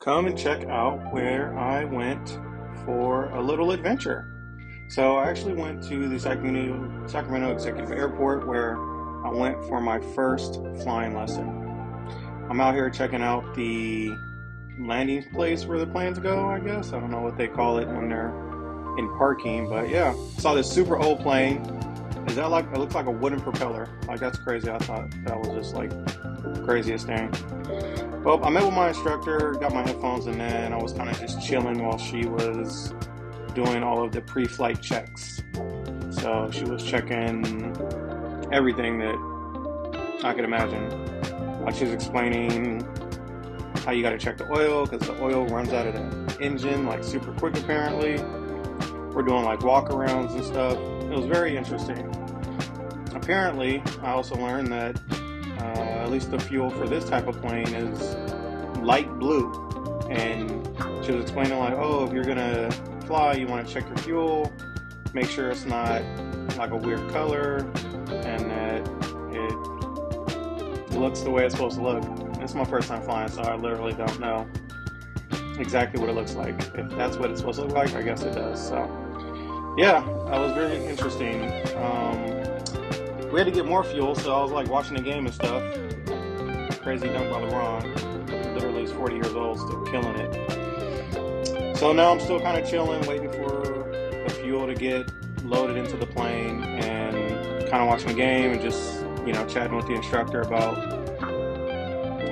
Come and check out where I went for a little adventure. So I actually went to the Sacramento Executive Airport where I went for my first flying lesson. I'm out here checking out the landing place where the planes go, I guess. I don't know what they call it when they're in parking, but yeah. Saw this super old plane. Is that like, it looks like a wooden propeller. Like, that's crazy. I thought that was just like the craziest thing. Well, I met with my instructor, got my headphones, and then I was kind of just chilling while she was doing all of the pre-flight checks. So she was checking everything that I could imagine. Like, she was explaining how you got to check the oil because the oil runs out of the engine like super quick apparently. We're doing like walk-arounds and stuff. It was very interesting. Apparently, I also learned that at least the fuel for this type of plane is light blue. And she was explaining like, oh, if you're gonna fly, you want to check your fuel, make sure it's not like a weird color, and that it looks the way it's supposed to look. It's my first time flying, so I literally don't know exactly what it looks like. If that's what it's supposed to look like, I guess it does. So yeah, that was very interesting. We had to get more fuel, so I was like watching the game and stuff. Crazy dunk by LeBron. Literally he's 40 years old, still killing it. So now I'm still kind of chilling, waiting for the fuel to get loaded into the plane and kind of watching the game and just, you know, chatting with the instructor about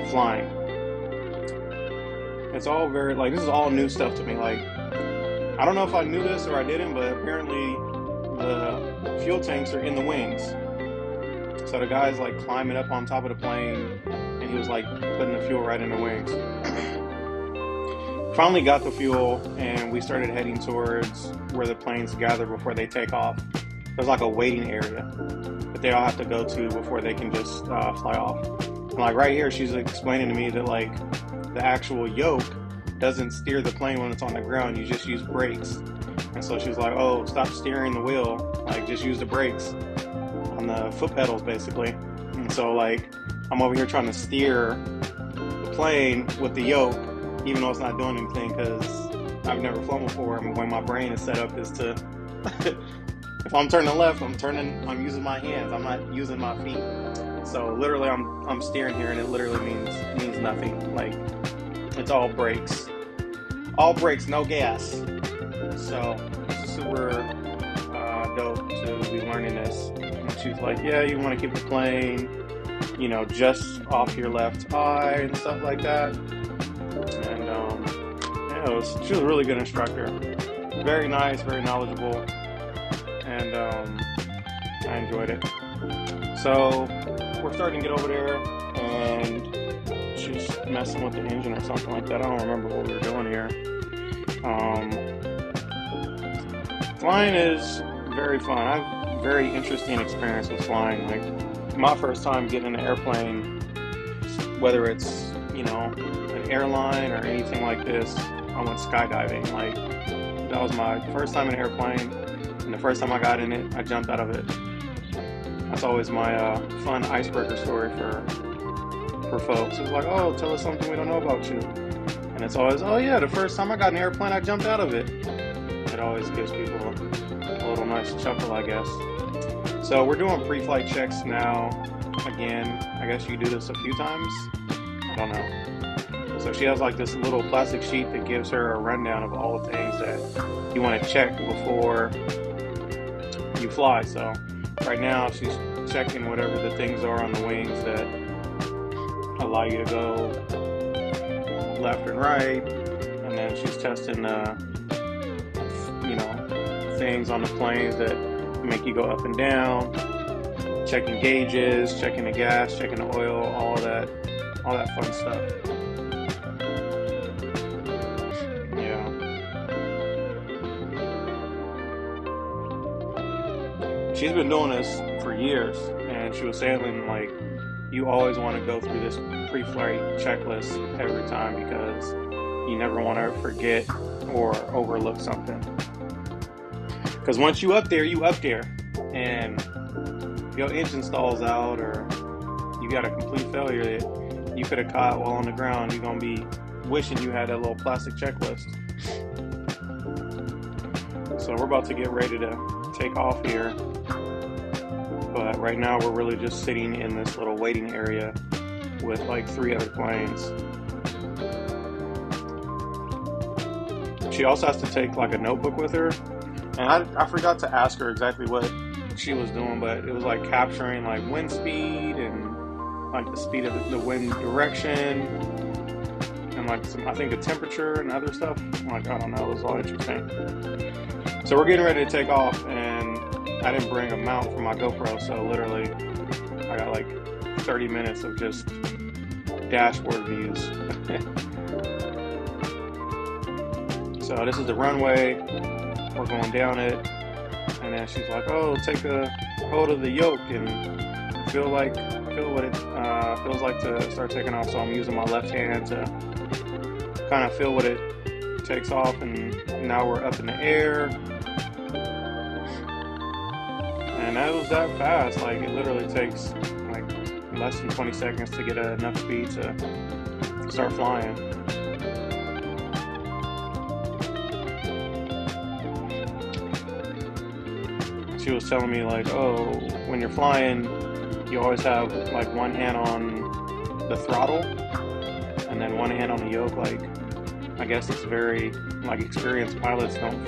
flying. It's all very, like, this is all new stuff to me. Like, I don't know if I knew this or I didn't, but apparently the fuel tanks are in the wings. So the guy's like climbing up on top of the plane and he was like putting the fuel right in the wings. Finally got the fuel and we started heading towards where the planes gather before they take off. There's like a waiting area that they all have to go to before they can just fly off. And like right here, she's explaining to me that like the actual yoke doesn't steer the plane when it's on the ground. You just use brakes. And so she's like, oh, stop steering the wheel. Like, just use the brakes on the foot pedals, basically. And so, like, I'm over here trying to steer the plane with the yoke, even though it's not doing anything, because I've never flown before. And the way my brain is set up is to, if I'm turning left, I'm using my hands. I'm not using my feet. So literally, I'm steering here, and it literally means nothing. Like, it's all brakes. All brakes, no gas. So it's super dope to be learning this. And she's like, yeah, you want to keep the plane, you know, just off your left eye and stuff like that. And yeah, she was a really good instructor. Very nice, very knowledgeable, and I enjoyed it. So we're starting to get over there, and she's messing with the engine or something like that. I don't remember what we were doing here. Flying is very fun. I have a very interesting experience with flying. Like, my first time getting in an airplane, whether it's, you know, an airline or anything like this, I went skydiving. Like, that was my first time in an airplane, and the first time I got in it, I jumped out of it. That's always my fun icebreaker story for folks. It's like, oh, tell us something we don't know about you. And it's always, oh yeah, the first time I got in an airplane, I jumped out of it. It always gives people a little nice chuckle, I guess. So we're doing pre-flight checks now. Again, I guess you do this a few times. I don't know. So she has like this little plastic sheet that gives her a rundown of all the things that you want to check before you fly. So right now she's checking whatever the things are on the wings that allow you to go left and right, and then she's testing you know, things on the planes that make you go up and down, checking gauges, checking the gas, checking the oil, all that fun stuff. Yeah. She's been doing this for years, and she was saying like, you always want to go through this pre-flight checklist every time because you never want to forget or overlook something. Because once you up there, and if your engine stalls out or you got a complete failure that you could have caught while on the ground, you're gonna be wishing you had a little plastic checklist. So we're about to get ready to take off here. But right now we're really just sitting in this little waiting area with like 3 other planes. She also has to take like a notebook with her. And I forgot to ask her exactly what she was doing, but it was like capturing like wind speed and like the speed of the wind direction and like I think the temperature and other stuff. Like, I don't know, it was all interesting. So we're getting ready to take off, and I didn't bring a mount for my GoPro, so literally I got like 30 minutes of just dashboard views. So this is the runway, we're going down it, and then she's like, oh, take a hold of the yoke and feel what it feels like to start taking off. So I'm using my left hand to kind of feel what it takes off, and now we're up in the air. And that was that fast. Like, it literally takes like less than 20 seconds to get enough speed to start flying. She was telling me like, oh, when you're flying, you always have like one hand on the throttle and then one hand on the yoke. Like, I guess it's very, like, experienced pilots don't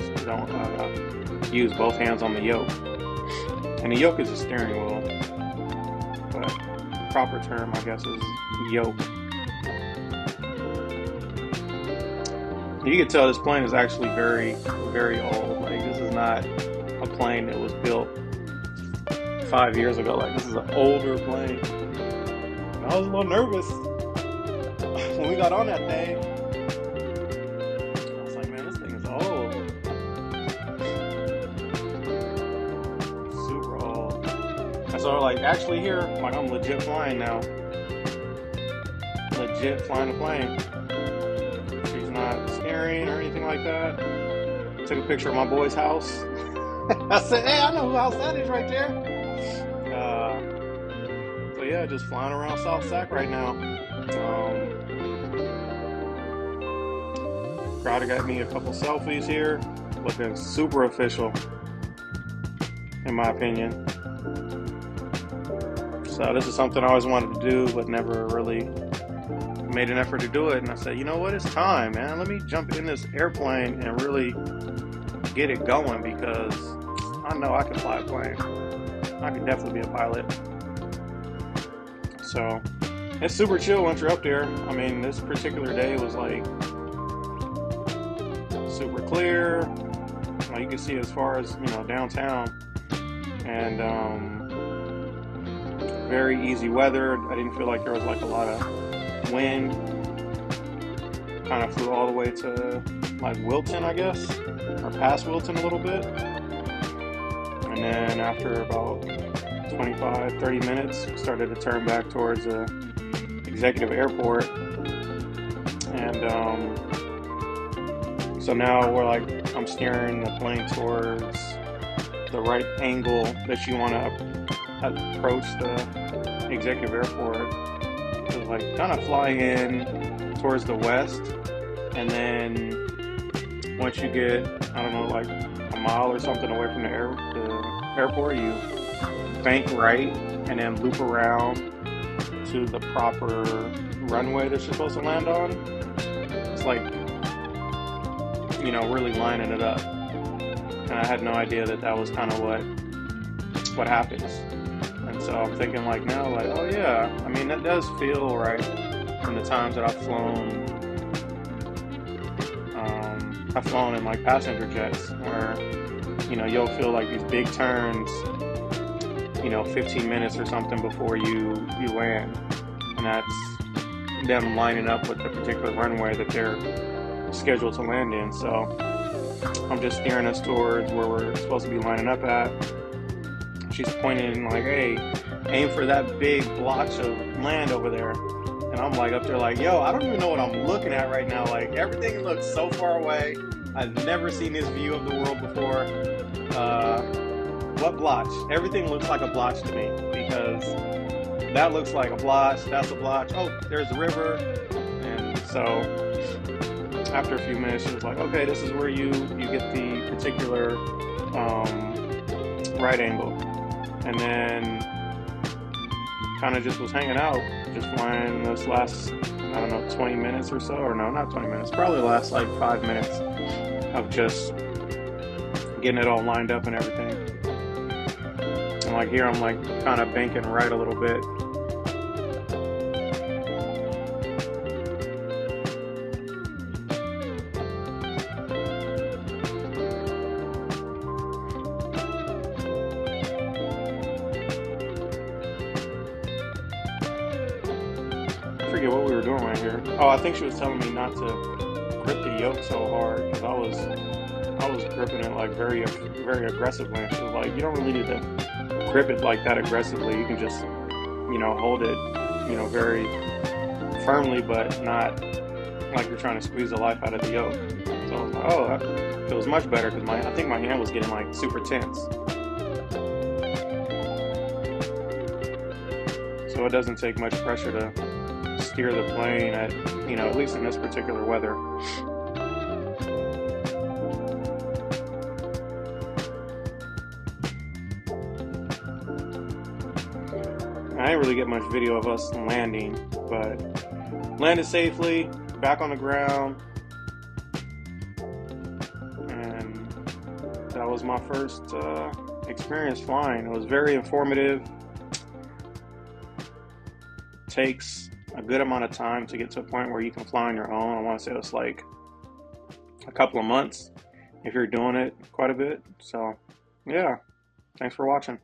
use both hands on the yoke. And the yoke is a steering wheel, but the proper term, I guess, is yoke. You can tell this plane is actually very, very old. Like, this is not a plane that was built 5 years ago. Like, this is an older plane. And I was a little nervous when we got on that thing. I was like, man, this thing is old. Super old. And so, like, actually here, like, I'm legit flying now. Legit flying the plane. She's not steering or anything like that. Took a picture of my boy's house. I said, hey, I know whose house that is right there. So yeah, just flying around South Sac right now. Crowder got me a couple selfies here. Looking super official, in my opinion. So this is something I always wanted to do, but never really made an effort to do it. And I said, you know what, it's time, man. Let me jump in this airplane and really get it going, because I know I can fly a plane. I can definitely be a pilot. So it's super chill once you're up there. I mean, this particular day was like super clear. Like, you can see as far as, you know, downtown, and very easy weather. I didn't feel like there was like a lot of wind. Kind of flew all the way to like Wilton, I guess, or past Wilton a little bit. And then after about 25, 30 minutes, started to turn back towards the Executive Airport. And so now we're like, I'm steering the plane towards the right angle that you want to approach the Executive Airport. So like kind of fly in towards the west, and then once you get, I don't know, like a mile or something away from the airport, you bank right and then loop around to the proper runway that you're supposed to land on. It's like, you know, really lining it up. And I had no idea that that was kind of what happens. And so I'm thinking like now, like, oh yeah, I mean, that does feel right from the times that I've flown in like passenger jets, where, you know, you'll feel like these big turns, you know, 15 minutes or something before you land. And that's them lining up with the particular runway that they're scheduled to land in. So I'm just steering us towards where we're supposed to be lining up at. She's pointing like, hey, aim for that big blotch of land over there. And I'm like up there like, yo, I don't even know what I'm looking at right now. Like, everything looks so far away. I've never seen this view of the world before. What blotch? Everything looks like a blotch to me, because that looks like a blotch, that's a blotch. Oh, there's the river. And so after a few minutes, she was like, okay, this is where you get the particular right angle. And then kind of just was hanging out, just flying this last, I don't know, 20 minutes or so, or no, not 20 minutes, probably last like 5 minutes of just getting it all lined up and everything. And like here, I'm like kind of banking right a little bit. I forget what we were doing right here. Oh, I think she was telling me not to grip the yoke so hard because I was gripping it like very aggressively. And she was like, you don't really need to grip it like that aggressively. You can just, hold it, very firmly, but not like you're trying to squeeze the life out of the yoke. So I was like, oh, that feels much better because I think my hand was getting like super tense. So it doesn't take much pressure to steer the plane at least in this particular weather. I didn't really get much video of us landing, but landed safely, back on the ground, and that was my first experience flying. It was very informative. Takes a good amount of time to get to a point where you can fly on your own. I want to say it's like a couple of months if you're doing it quite a bit. So yeah, thanks for watching.